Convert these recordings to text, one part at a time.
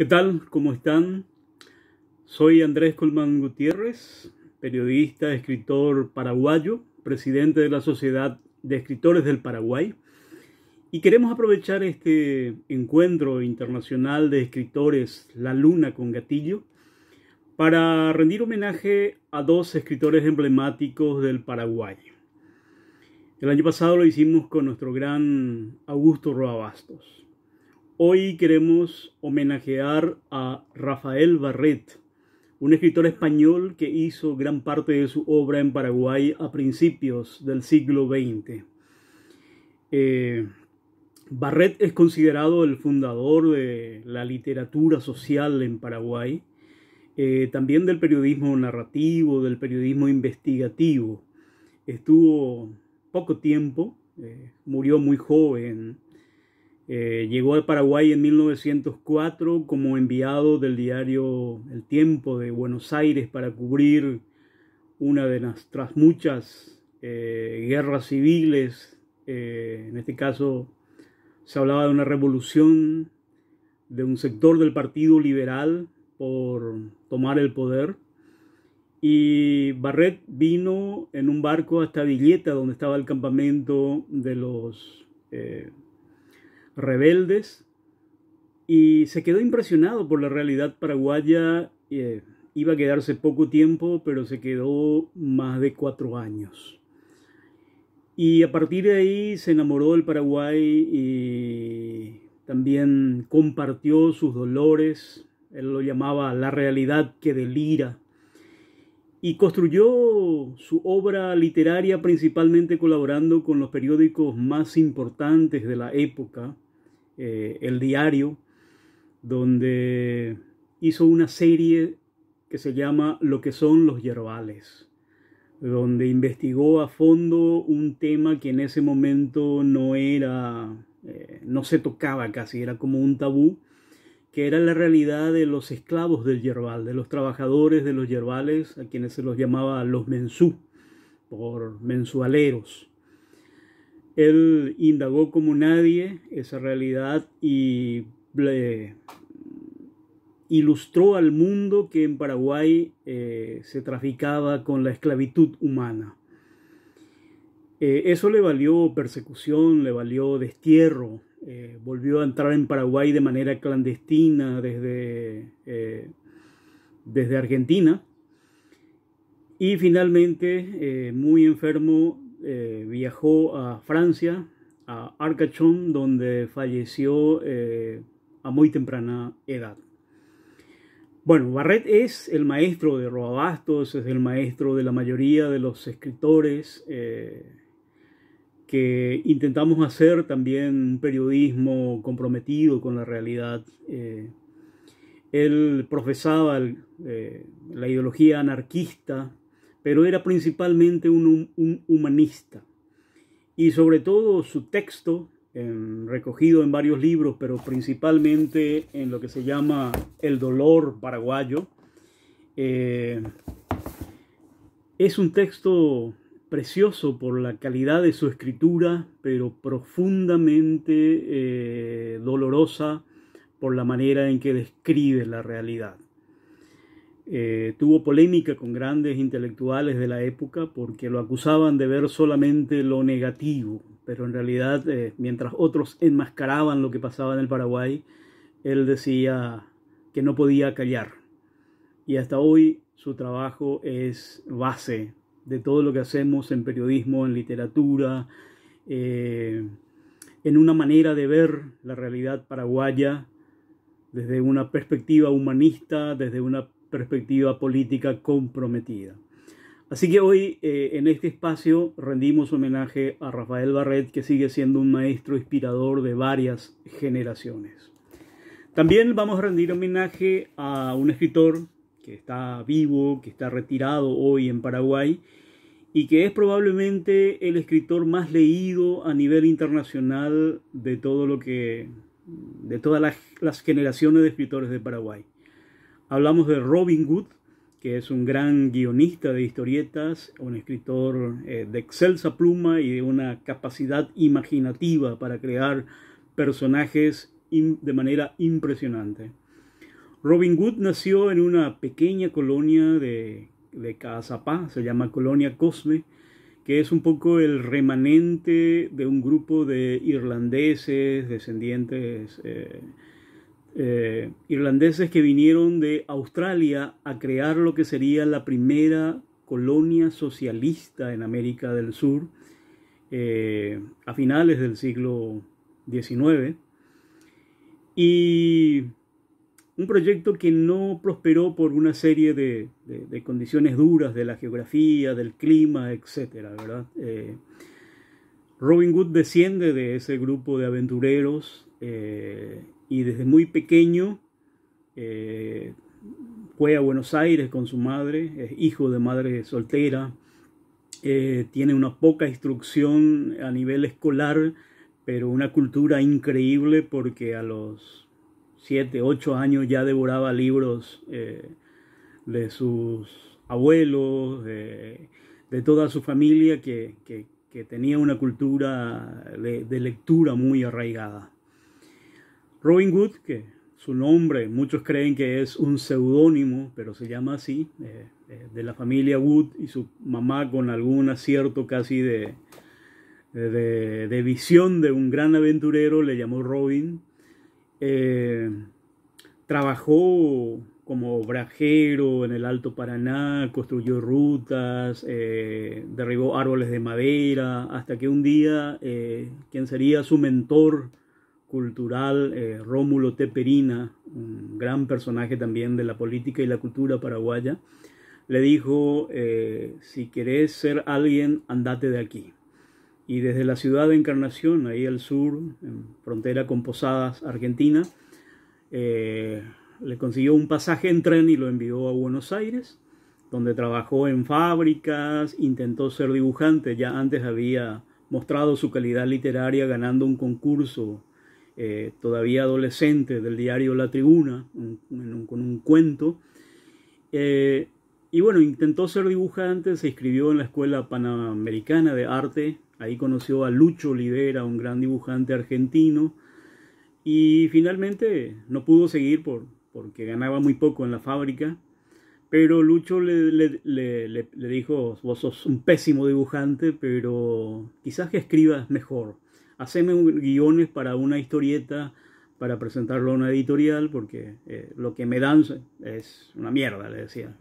¿Qué tal? ¿Cómo están? Soy Andrés Colmán Gutiérrez, periodista, escritor paraguayo, presidente de la Sociedad de Escritores del Paraguay, y queremos aprovechar este encuentro internacional de escritores La Luna con Gatillo para rendir homenaje a dos escritores emblemáticos del Paraguay. El año pasado lo hicimos con nuestro gran Augusto Roa Bastos. Hoy queremos homenajear a Rafael Barret, un escritor español que hizo gran parte de su obra en Paraguay a principios del siglo XX. Barret es considerado el fundador de la literatura social en Paraguay, también del periodismo narrativo, del periodismo investigativo. Estuvo poco tiempo, murió muy joven. Llegó a Paraguay en 1904 como enviado del diario El Tiempo de Buenos Aires para cubrir una de nuestras muchas guerras civiles. En este caso se hablaba de una revolución de un sector del Partido Liberal por tomar el poder. Y Barret vino en un barco hasta Villeta, donde estaba el campamento de los rebeldes, y se quedó impresionado por la realidad paraguaya. Iba a quedarse poco tiempo, pero se quedó más de 4 años. Y a partir de ahí se enamoró del Paraguay y también compartió sus dolores. Él lo llamaba la realidad que delira. Y construyó su obra literaria principalmente colaborando con los periódicos más importantes de la época, El Diario, donde hizo una serie que se llama Lo que son los yerbales, donde investigó a fondo un tema que en ese momento no se tocaba casi, era como un tabú, que era la realidad de los esclavos del yerbal, de los trabajadores de los yerbales, a quienes se los llamaba los mensú, por mensualeros. Él indagó como nadie esa realidad y ilustró al mundo que en Paraguay se traficaba con la esclavitud humana. Eso le valió persecución, le valió destierro. Volvió a entrar en Paraguay de manera clandestina desde Argentina, y finalmente, muy enfermo, viajó a Francia, a Arcachon, donde falleció a muy temprana edad. Bueno, Barret es el maestro de Roa Bastos, es el maestro de la mayoría de los escritores que intentamos hacer también un periodismo comprometido con la realidad. Él profesaba la ideología anarquista, pero era principalmente un humanista. Y sobre todo su texto, recogido en varios libros, pero principalmente en lo que se llama El dolor paraguayo, es un texto precioso por la calidad de su escritura, pero profundamente dolorosa por la manera en que describe la realidad. Tuvo polémica con grandes intelectuales de la época porque lo acusaban de ver solamente lo negativo, pero en realidad, mientras otros enmascaraban lo que pasaba en el Paraguay, él decía que no podía callar. Y hasta hoy su trabajo es base de todo lo que hacemos en periodismo, en literatura, en una manera de ver la realidad paraguaya desde una perspectiva humanista, desde una perspectiva política comprometida. Así que hoy en este espacio rendimos homenaje a Rafael Barret, que sigue siendo un maestro inspirador de varias generaciones. También vamos a rendir homenaje a un escritor que está vivo, que está retirado hoy en Paraguay y que es probablemente el escritor más leído a nivel internacional de todas las generaciones de escritores de Paraguay. Hablamos de Robin Wood, que es un gran guionista de historietas, un escritor de excelsa pluma y de una capacidad imaginativa para crear personajes de manera impresionante. Robin Hood nació en una pequeña colonia de Caazapá, se llama Colonia Cosme, que es un poco el remanente de un grupo de irlandeses, descendientes irlandeses que vinieron de Australia a crear lo que sería la primera colonia socialista en América del Sur a finales del siglo XIX. Y un proyecto que no prosperó por una serie de condiciones duras de la geografía, del clima, etcétera, ¿verdad? Robin Hood desciende de ese grupo de aventureros y desde muy pequeño fue a Buenos Aires con su madre, es hijo de madre soltera, tiene una poca instrucción a nivel escolar, pero una cultura increíble porque a los 7, 8 años ya devoraba libros de sus abuelos, de toda su familia que tenía una cultura de lectura muy arraigada. Robin Hood, que su nombre muchos creen que es un seudónimo, pero se llama así, de la familia Wood, y su mamá con algún acierto casi de visión de un gran aventurero le llamó Robin. Trabajó como obrajero en el Alto Paraná, construyó rutas, derribó árboles de madera, hasta que un día quien sería su mentor cultural, Rómulo Teperina, un gran personaje también de la política y la cultura paraguaya, le dijo, si querés ser alguien, andate de aquí. Y desde la ciudad de Encarnación, ahí al sur, en frontera con Posadas, Argentina, le consiguió un pasaje en tren y lo envió a Buenos Aires, donde trabajó en fábricas, intentó ser dibujante, ya antes había mostrado su calidad literaria ganando un concurso todavía adolescente del diario La Tribuna, con un cuento. Y bueno, intentó ser dibujante, se inscribió en la Escuela Panamericana de Arte, ahí conoció a Lucho Olivera, un gran dibujante argentino, y finalmente no pudo seguir porque ganaba muy poco en la fábrica, pero Lucho le dijo, vos sos un pésimo dibujante, pero quizás que escribas mejor. Haceme guiones para una historieta para presentarlo a una editorial, porque lo que me dan es una mierda, le decía.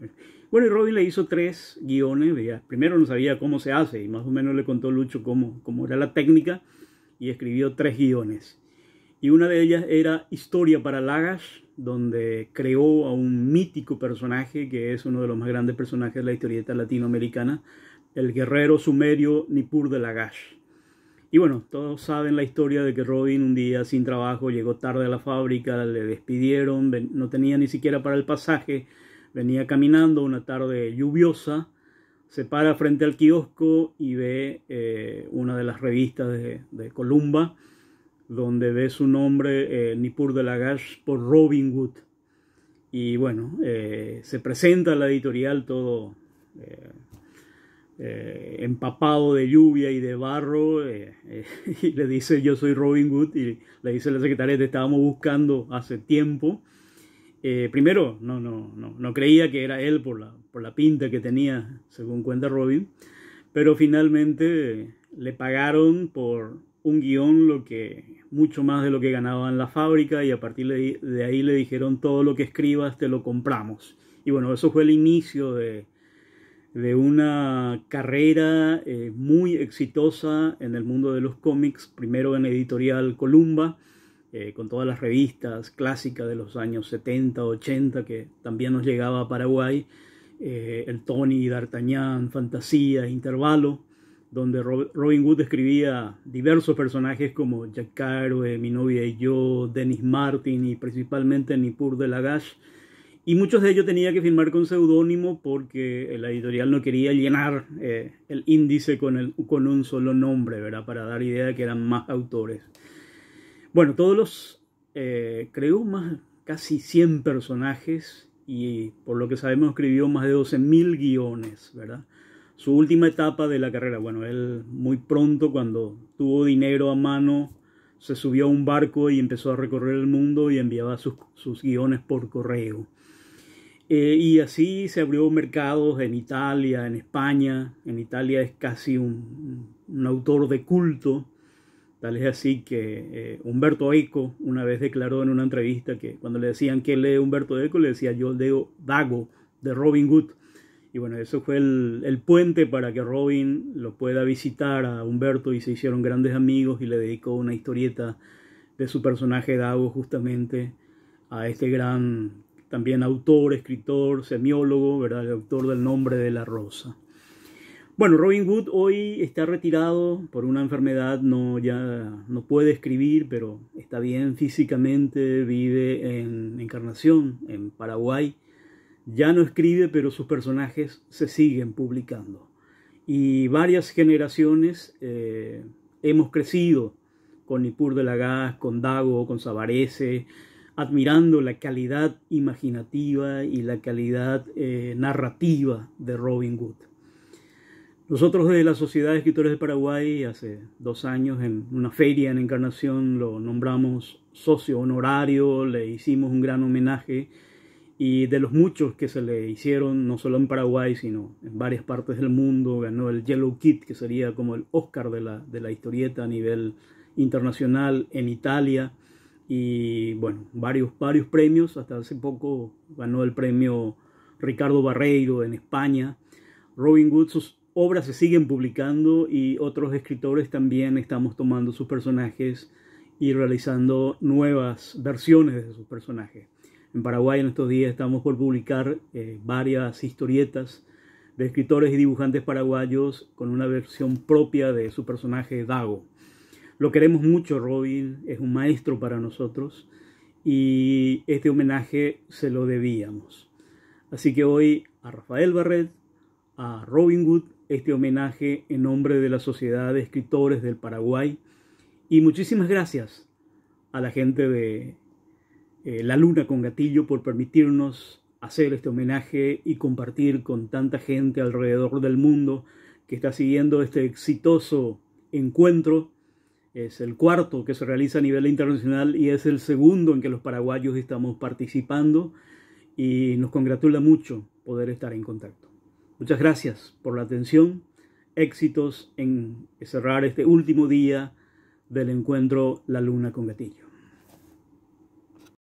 Bueno, y Robin le hizo 3 guiones. Primero no sabía cómo se hace, y más o menos le contó Lucho cómo era la técnica, y escribió 3 guiones. Y una de ellas era Historia para Lagash, donde creó a un mítico personaje que es uno de los más grandes personajes de la historieta latinoamericana, el guerrero sumerio Nippur de Lagash. Y bueno, todos saben la historia de que Robin un día sin trabajo llegó tarde a la fábrica, le despidieron, no tenía ni siquiera para el pasaje, venía caminando una tarde lluviosa, se para frente al kiosco y ve una de las revistas de Columba, donde ve su nombre, Nippur de Lagash, por Robin Hood. Y bueno, se presenta a la editorial todo empapado de lluvia y de barro, y le dice, yo soy Robin Hood, y le dice la secretaria, te estábamos buscando hace tiempo. Primero no creía que era él por la pinta que tenía, según cuenta Robin, pero finalmente le pagaron por un guión mucho más de lo que ganaba en la fábrica, y a partir de ahí le dijeron, todo lo que escribas te lo compramos. Y bueno, eso fue el inicio de una carrera muy exitosa en el mundo de los cómics, primero en editorial Columba, con todas las revistas clásicas de los años 70, 80, que también nos llegaba a Paraguay, el Tony, D'Artagnan, Fantasía, Intervalo, donde Robin Hood escribía diversos personajes como Jack Caroe, Mi novia y yo, Dennis Martin y principalmente Nippur de Lagash. Y muchos de ellos tenía que firmar con seudónimo porque la editorial no quería llenar el índice con un solo nombre, ¿verdad? Para dar idea de que eran más autores. Bueno, todos creó casi 100 personajes, y por lo que sabemos escribió más de 12.000 guiones, ¿verdad? Su última etapa de la carrera, bueno, él muy pronto, cuando tuvo dinero a mano, se subió a un barco y empezó a recorrer el mundo y enviaba sus guiones por correo. Y así se abrió mercados en Italia, en España. En Italia es casi un autor de culto. Tal es así que Umberto Eco una vez declaró en una entrevista que cuando le decían que lee Umberto Eco, le decía yo leo Dago de Robin Hood. Y bueno, eso fue el puente para que Robin lo pueda visitar a Umberto y se hicieron grandes amigos y le dedicó una historieta de su personaje Dago justamente a este gran también autor, escritor, semiólogo, ¿verdad? El autor del Nombre de la Rosa. Bueno, Robin Hood hoy está retirado por una enfermedad, ya no puede escribir, pero está bien físicamente, vive en Encarnación, en Paraguay. Ya no escribe, pero sus personajes se siguen publicando. Y varias generaciones hemos crecido con Nippur de Lagash, con Dago, con Sabarese, admirando la calidad imaginativa y la calidad narrativa de Robin Hood. Nosotros de la Sociedad de Escritores de Paraguay, hace 2 años, en una feria en Encarnación, lo nombramos socio honorario, le hicimos un gran homenaje, y de los muchos que se le hicieron, no solo en Paraguay, sino en varias partes del mundo, ganó el Yellow Kid, que sería como el Oscar de la historieta a nivel internacional en Italia, y bueno, varios premios. Hasta hace poco ganó el premio Ricardo Barreiro en España. Robin Hood, sus obras se siguen publicando y otros escritores también estamos tomando sus personajes y realizando nuevas versiones de sus personajes. En Paraguay en estos días estamos por publicar varias historietas de escritores y dibujantes paraguayos con una versión propia de su personaje Dago. Lo queremos mucho, Robin, es un maestro para nosotros y este homenaje se lo debíamos. Así que hoy a Rafael Barret, a Robin Hood, este homenaje en nombre de la Sociedad de Escritores del Paraguay. Y muchísimas gracias a la gente de La Luna con Gatillo por permitirnos hacer este homenaje y compartir con tanta gente alrededor del mundo que está siguiendo este exitoso encuentro. Es el 4º que se realiza a nivel internacional y es el 2º en que los paraguayos estamos participando y nos congratula mucho poder estar en contacto. Muchas gracias por la atención, éxitos en cerrar este último día del encuentro La Luna con Gatillo.